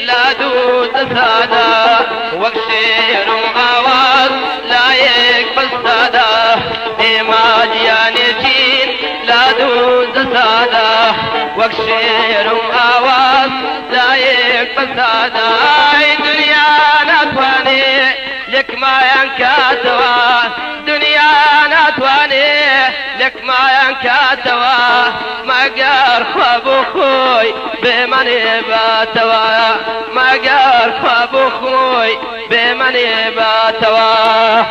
لا دود سادا وكشير آواز لا يقبل سادا إما جيان لا دود سادا وكشير آواز لا يقبل سادا دنيا نتواني لك ما ينكاتوا دنيا نتواني لك ما ينكاتوا ما قار خواب خوي بمن باتوا ما قار خواب خوي بمن باتوا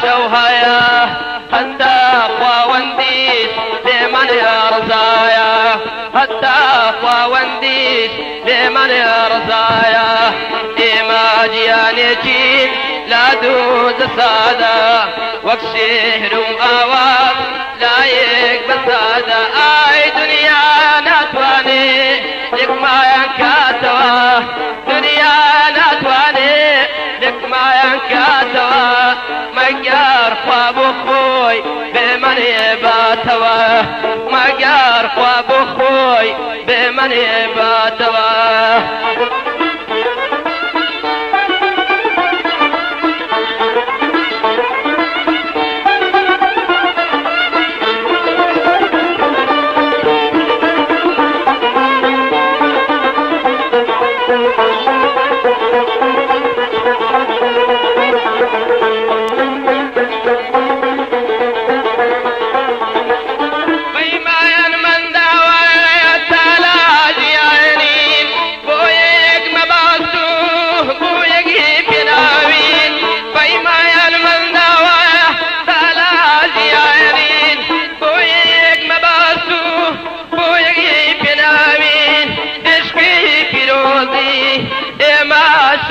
شوهايا حتى خوانديش لمن يرزايا حتى خوانديش لمن يرزايا إما جيانيجين لا دوز سادا وكشهر آواز لا يقبل سادا آي دنيا نتواني لك ما ينكاتوا دنيا نتواني لك ما ينكاتوا مقار خواب خوي بمن باتوا مقار خواب خوي بمن باتوا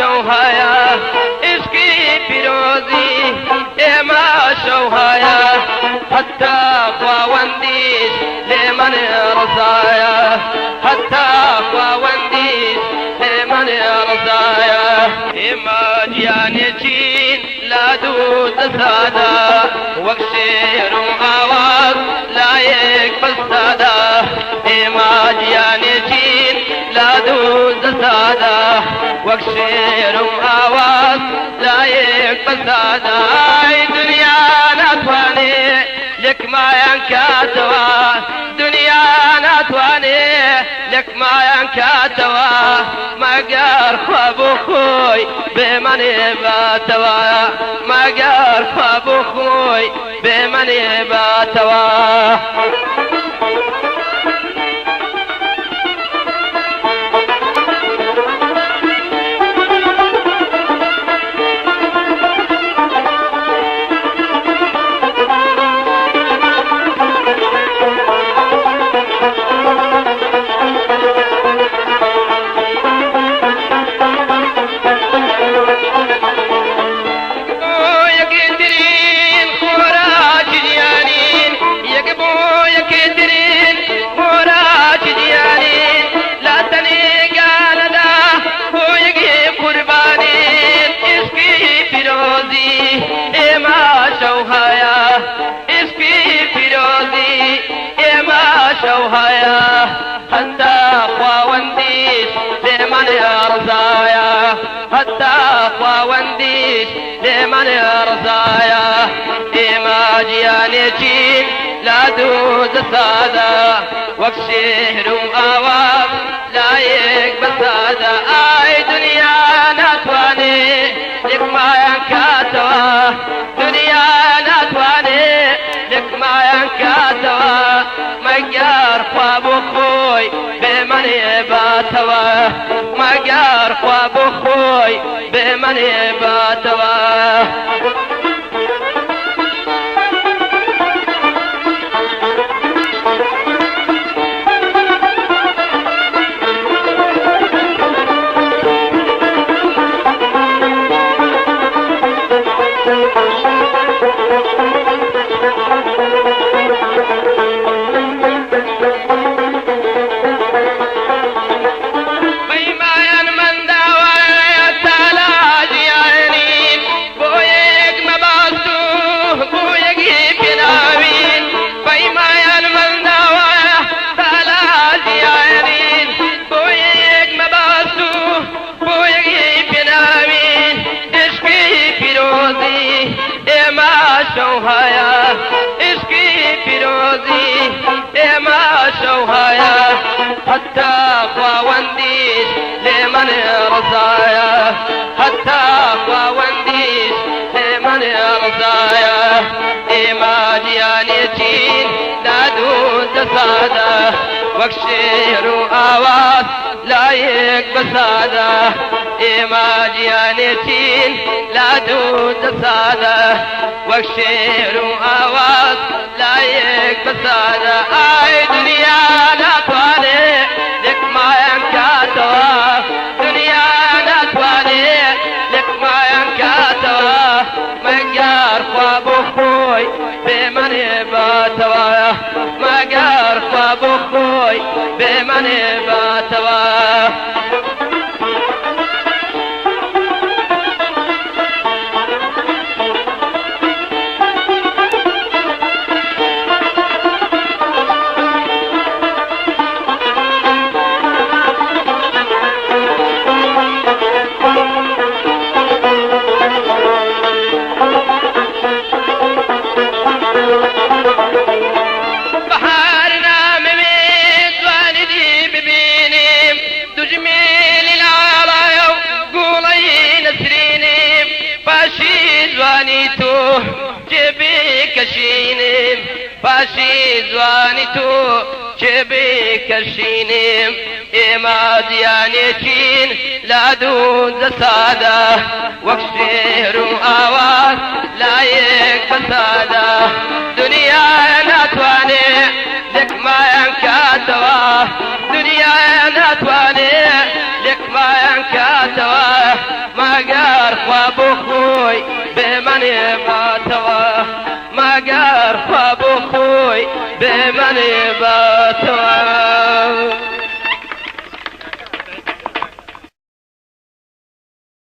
شوهايا اسكي فيروزي ما شوهايا حتى خوانديش لمن رزايا حتى خوانديش لمن رزايا إما جيانيجين لا دود سادا وكشير آواز لا يقبل سادا إما جيانيجين لا دود سادا وكشير آواز لا يقبل سادا دنيا نتواني لك ما ينكاتوا دنيا نتواني لك ما ينكاتوا ما قار خواب خوي بمن باتوا ما قار خواب خوي بمن باتوا حتى خواونديش لمن رزايا إما جيانيتين لا دوز سادا وكشهر آواز لا يقبل سادا آي دنيا ناتواني لك ما ينكاتوا دنيا ناتواني لك ما ينكاتوا مقار خواب خوي بمن باتوا مقار خواب خوي بمن باتوا شوهايا اسكي فيروزي ما شوهايا حتى خواونديش لمن رزايا حتى خواونديش لمن رزايا إما جيانيتين لا دود سادة وكشير آواز لا يقبل سادة إما جيانيتين لا دود سادة وكشير آواز لا يقبل سادة آي دنيا لا تواني لك ما ينكاتوا دنيا لا تواني لك ما ينكاتوا مقار خواب خوي بمن باتوا مقار خواب خوي بمن باتوا كشينم باشي زواني تو جبي كشينم إما ديانيتين لا دون زسادة وكشير آواز لا يقبل سادة دنيا ناتواني لك ما ينكاتوا دنيا ناتواني لك ما ينكاتوا ما قار خواب خوي بمن باتوا ما قار خواب خوي بمن